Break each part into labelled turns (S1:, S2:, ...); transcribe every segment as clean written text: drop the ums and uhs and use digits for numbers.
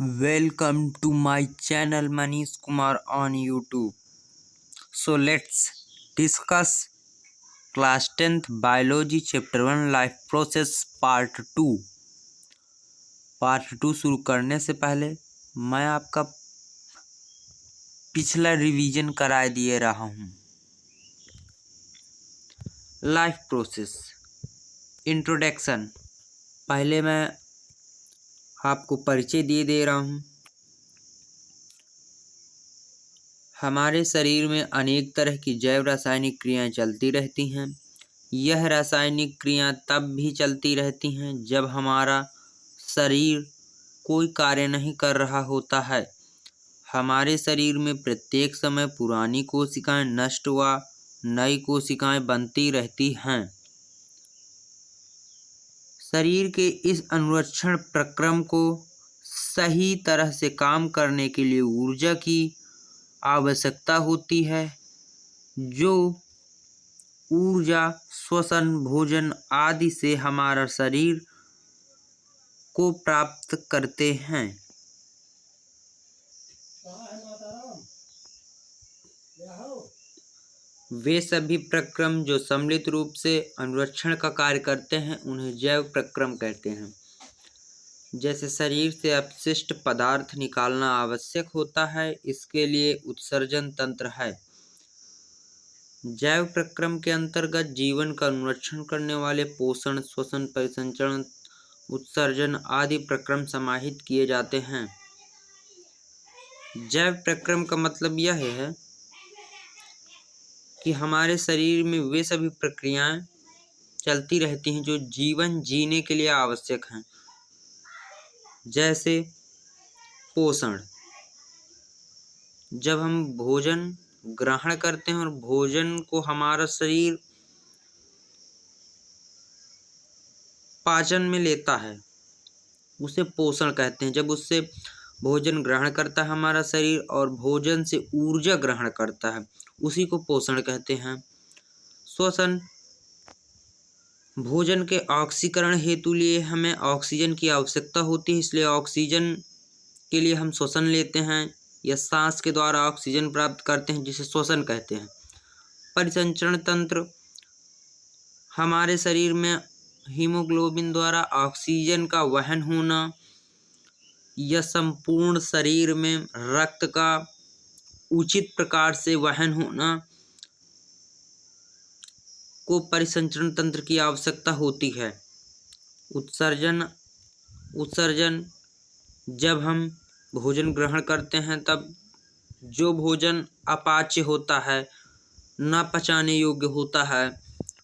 S1: Welcome to my channel Manish Kumar on YouTube. So let's discuss class 10th biology chapter 1 life process part 2. Part 2 शुरू करने से पहले मैं आपका पिछला रिवीजन कराए दिए रहा हूँ। लाइफ प्रोसेस इंट्रोडक्शन, पहले मैं आपको परिचय दे रहा हूँ। हमारे शरीर में अनेक तरह की जैव रासायनिक क्रियाएं चलती रहती हैं। यह रासायनिक क्रियाएं तब भी चलती रहती हैं जब हमारा शरीर कोई कार्य नहीं कर रहा होता है। हमारे शरीर में प्रत्येक समय पुरानी कोशिकाएं नष्ट व नई कोशिकाएं बनती रहती हैं। शरीर के इस अनुरक्षण प्रक्रम को सही तरह से काम करने के लिए ऊर्जा की आवश्यकता होती है, जो ऊर्जा श्वसन, भोजन आदि से हमारा शरीर को प्राप्त करते हैं। वे सभी प्रक्रम जो सम्मिलित रूप से अनुरक्षण का कार्य करते हैं उन्हें जैव प्रक्रम कहते हैं। जैसे शरीर से अपशिष्ट पदार्थ निकालना आवश्यक होता है, इसके लिए उत्सर्जन तंत्र है। जैव प्रक्रम के अंतर्गत जीवन का अनुरक्षण करने वाले पोषण, श्वसन, परिसंचरण, उत्सर्जन आदि प्रक्रम समाहित किए जाते हैं। जैव प्रक्रम का मतलब यह है कि हमारे शरीर में वे सभी प्रक्रियाएं चलती रहती हैं जो जीवन जीने के लिए आवश्यक हैं। जैसे पोषण, जब हम भोजन ग्रहण करते हैं और भोजन को हमारा शरीर पाचन में लेता है, उसे पोषण कहते हैं। जब उससे भोजन ग्रहण करता है हमारा शरीर और भोजन से ऊर्जा ग्रहण करता है, उसी को पोषण कहते हैं। श्वसन, भोजन के ऑक्सीकरण हेतु लिए हमें ऑक्सीजन की आवश्यकता होती है, इसलिए ऑक्सीजन के लिए हम श्वसन लेते हैं या सांस के द्वारा ऑक्सीजन प्राप्त करते हैं, जिसे श्वसन कहते हैं। परिसंचरण तंत्र, हमारे शरीर में हीमोग्लोबिन द्वारा ऑक्सीजन का वहन होना या संपूर्ण शरीर में रक्त का उचित प्रकार से वहन होना को परिसंचरण तंत्र की आवश्यकता होती है। उत्सर्जन, जब हम भोजन ग्रहण करते हैं तब जो भोजन अपाच्य होता है, न पचाने योग्य होता है,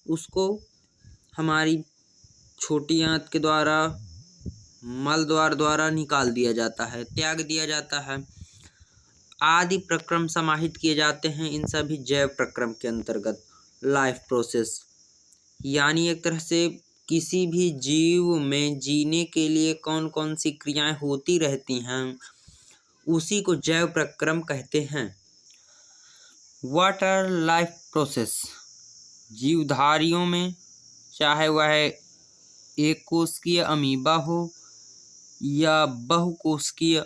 S1: उसको हमारी छोटी आंत के द्वारा मल द्वारा निकाल दिया जाता है, त्याग दिया जाता है। आदि प्रक्रम समाहित किए जाते हैं इन सभी जैव प्रक्रम के अंतर्गत। लाइफ प्रोसेस यानी एक तरह से किसी भी जीव में जीने के लिए कौन कौन सी क्रियाएं होती रहती हैं, उसी को जैव प्रक्रम कहते हैं। What are life process? जीवधारियों में, चाहे वह एक कोशिकीय अमीबा हो या बहुकोशिकीय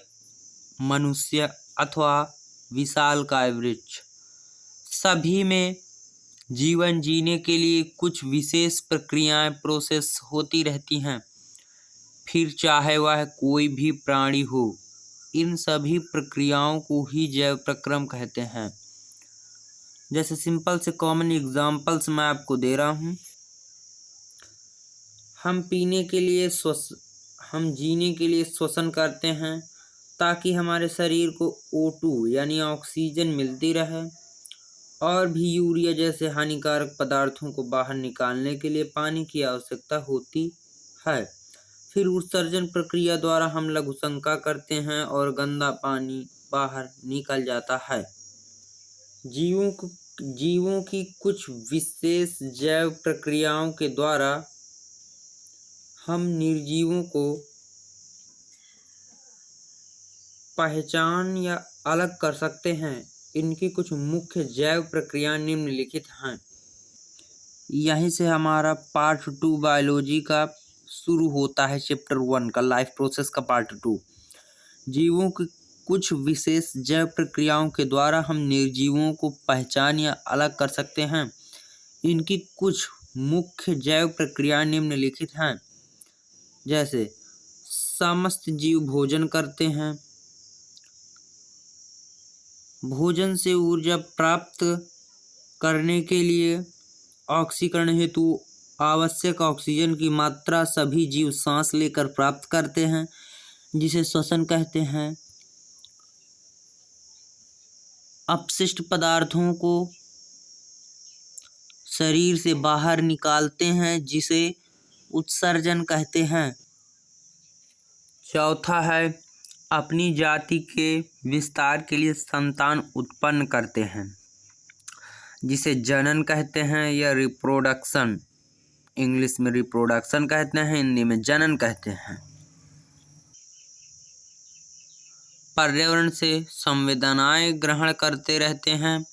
S1: मनुष्य अथवा विशालकाय वृक्ष, सभी में जीवन जीने के लिए कुछ विशेष प्रक्रियाएं प्रोसेस होती रहती हैं। फिर चाहे वह कोई भी प्राणी हो, इन सभी प्रक्रियाओं को ही जैव प्रक्रम कहते हैं। जैसे सिंपल से कॉमन एग्जांपल्स मैं आपको दे रहा हूँ। हम जीने के लिए श्वसन करते हैं ताकि हमारे शरीर को O2 यानी ऑक्सीजन मिलती रहे, और भी यूरिया जैसे हानिकारक पदार्थों को बाहर निकालने के लिए पानी की आवश्यकता होती है। फिर उत्सर्जन प्रक्रिया द्वारा हम लघुशंका करते हैं और गंदा पानी बाहर निकल जाता है। जीवों की कुछ विशेष जैव प्रक्रियाओं के द्वारा हम निर्जीवों को पहचान या अलग कर सकते हैं। इनकी कुछ मुख्य जैव प्रक्रिया निम्नलिखित हैं। यहीं से हमारा पार्ट 2 बायोलॉजी का शुरू होता है, चैप्टर 1 का लाइफ प्रोसेस का पार्ट 2। जीवों की कुछ विशेष जैव प्रक्रियाओं के द्वारा हम निर्जीवों को पहचान या अलग कर सकते हैं। इनकी कुछ मुख्य जैव प्रक्रियाएं निम्नलिखित हैं। जैसे समस्त जीव भोजन करते हैं। भोजन से ऊर्जा प्राप्त करने के लिए ऑक्सीकरण हेतु आवश्यक ऑक्सीजन की मात्रा सभी जीव सांस लेकर प्राप्त करते हैं, जिसे श्वसन कहते हैं। अपशिष्ट पदार्थों को शरीर से बाहर निकालते हैं, जिसे उत्सर्जन कहते हैं। चौथा है अपनी जाति के विस्तार के लिए संतान उत्पन्न करते हैं, जिसे जनन कहते हैं या रिप्रोडक्शन। इंग्लिश में रिप्रोडक्शन कहते हैं, हिंदी में जनन कहते हैं। पर्यावरण से संवेदनाएं ग्रहण करते रहते हैं।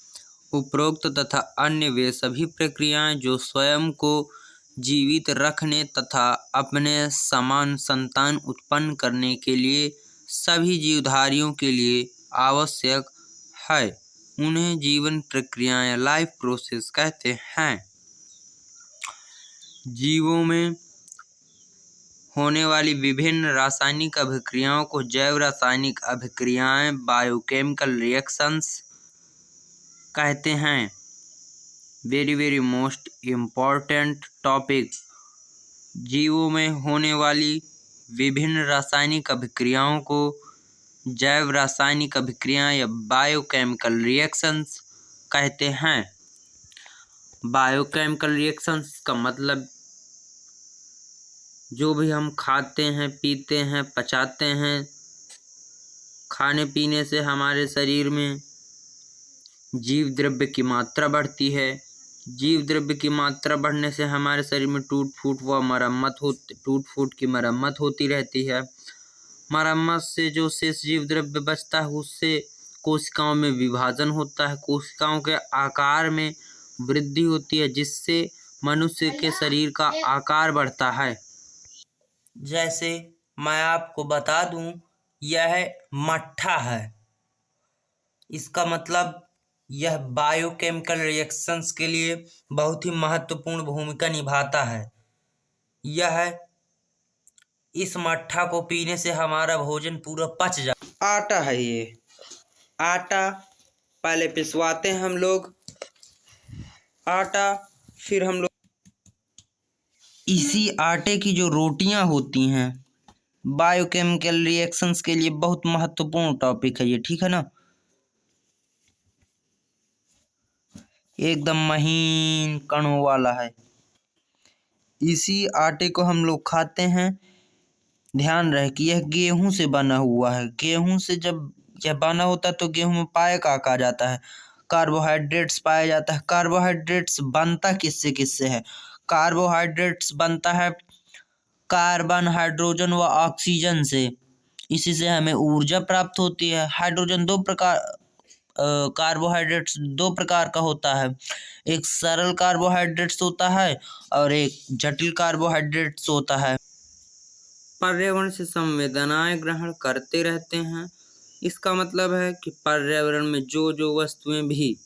S1: उपरोक्त तथा अन्य वे सभी प्रक्रियाएं जो स्वयं को जीवित रखने तथा अपने समान संतान उत्पन्न करने के लिए सभी जीवधारियों के लिए आवश्यक है, उन्हें जीवन प्रक्रियाएं लाइफ प्रोसेस कहते हैं। जीवों में होने वाली विभिन्न रासायनिक अभिक्रियाओं को जैव रासायनिक अभिक्रियाएं बायोकेमिकल रिएक्शंस कहते हैं। वेरी मोस्ट इम्पॉर्टेंट टॉपिक, जीवों में होने वाली विभिन्न रासायनिक अभिक्रियाओं को जैव रासायनिक अभिक्रियाएं या बायोकेमिकल रिएक्शंस कहते हैं। बायोकेमिकल रिएक्शंस का मतलब जो भी हम खाते हैं, पीते हैं, पचाते हैं, खाने पीने से हमारे शरीर में जीव द्रव्य की मात्रा बढ़ती है। जीव द्रव्य की मात्रा बढ़ने से हमारे शरीर में टूट फूट की मरम्मत होती रहती है। मरम्मत से जो शेष जीव द्रव्य बचता है उससे कोशिकाओं में विभाजन होता है, कोशिकाओं के आकार में वृद्धि होती है, जिससे मनुष्य के शरीर का आकार बढ़ता है। जैसे मैं आपको बता दूं, यह मट्ठा है। इसका मतलब यह बायोकेमिकल रिएक्शंस के लिए बहुत ही महत्वपूर्ण भूमिका निभाता है। इस मट्ठा को पीने से हमारा भोजन पूरा पच जाता। आटा है ये। आटा पहले पिसवाते हैं हम लोग, आटा फिर हम लोग इसी आटे की जो रोटियां होती हैं, बायोकेमिकल रिएक्शंस के लिए बहुत महत्वपूर्ण टॉपिक है ये, ठीक है ना। एकदम महीन कणों वाला है। इसी आटे को हम लोग खाते हैं। ध्यान रहे कि यह गेहूं से बना हुआ है। गेहूं से जब यह बना होता है तो गेहूं में पाया कहा जाता है, कार्बोहाइड्रेट्स पाया जाता है। कार्बोहाइड्रेट्स बनता किससे किससे है? कार्बोहाइड्रेट्स बनता है कार्बन, हाइड्रोजन व ऑक्सीजन से। इसी से हमें ऊर्जा प्राप्त होती है। हाइड्रोजन कार्बोहाइड्रेट्स दो प्रकार का होता है, एक सरल कार्बोहाइड्रेट्स होता है और एक जटिल कार्बोहाइड्रेट्स होता है। पर्यावरण से संवेदनाएं ग्रहण करते रहते हैं। इसका मतलब है कि पर्यावरण में जो जो वस्तुएं भी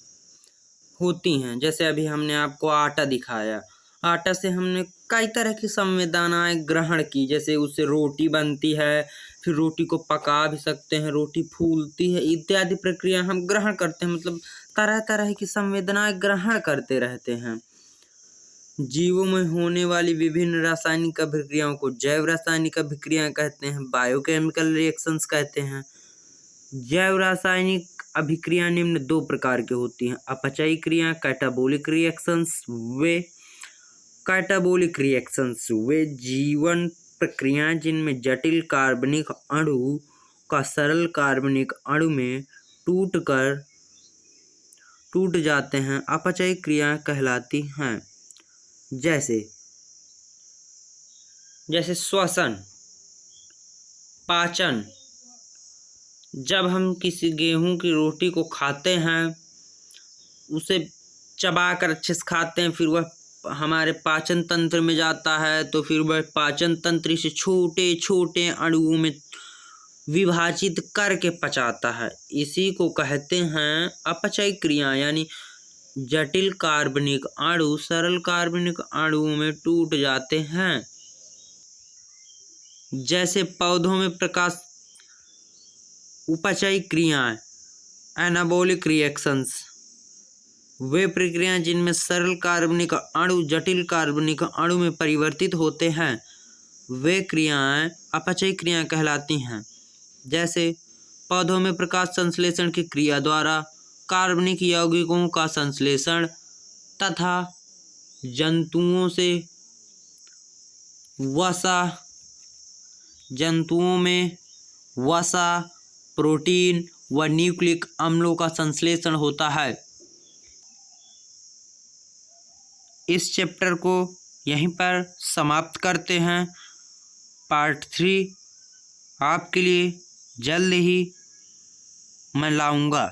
S1: होती हैं, जैसे अभी हमने आपको आटा दिखाया, आटा से हमने कई तरह की संवेदनाएं ग्रहण की। जैसे उससे रोटी बनती है, फिर रोटी को पका भी सकते हैं, रोटी फूलती है, इत्यादि प्रक्रिया हम ग्रहण करते हैं। मतलब तरह तरह की संवेदनाएं ग्रहण करते रहते हैं। जीवों में होने वाली विभिन्न रासायनिक अभिक्रियाओं को जैव रासायनिक अभिक्रियाएं कहते हैं, बायोकेमिकल रिएक्शंस कहते हैं। जैव रासायनिक अभिक्रिया निम्न दो प्रकार की होती हैं, अपचयी क्रिया कैटाबोलिक रिएक्शंस। कैटाबोलिक रिएक्शंस वे जीवन प्रक्रियाएं जिनमें जटिल कार्बनिक अणु का सरल कार्बनिक अणु में टूट जाते हैं, अपचयी क्रियाएं कहलाती हैं। जैसे श्वसन, पाचन। जब हम किसी गेहूं की रोटी को खाते हैं, उसे चबाकर अच्छे से खाते हैं, फिर वह हमारे पाचन तंत्र में जाता है, तो फिर वह पाचन तंत्र से छोटे छोटे अणुओं में विभाजित करके पचाता है। इसी को कहते हैं अपचय क्रिया, यानी जटिल कार्बनिक अणु सरल कार्बनिक अणुओं में टूट जाते हैं। जैसे पौधों में प्रकाश उपचय क्रियाएं, एनाबॉलिक रिएक्शंस, वे प्रक्रियाएं जिनमें सरल कार्बनिक अणु जटिल कार्बनिक अणु में परिवर्तित होते हैं, वे क्रियाएं अपचय क्रियाएं कहलाती हैं। जैसे पौधों में प्रकाश संश्लेषण की क्रिया द्वारा कार्बनिक यौगिकों का संश्लेषण तथा जंतुओं में वसा, प्रोटीन व न्यूक्लिक अम्लों का संश्लेषण होता है। इस चैप्टर को यहीं पर समाप्त करते हैं। पार्ट 3 आपके लिए जल्द ही मैं लाऊंगा।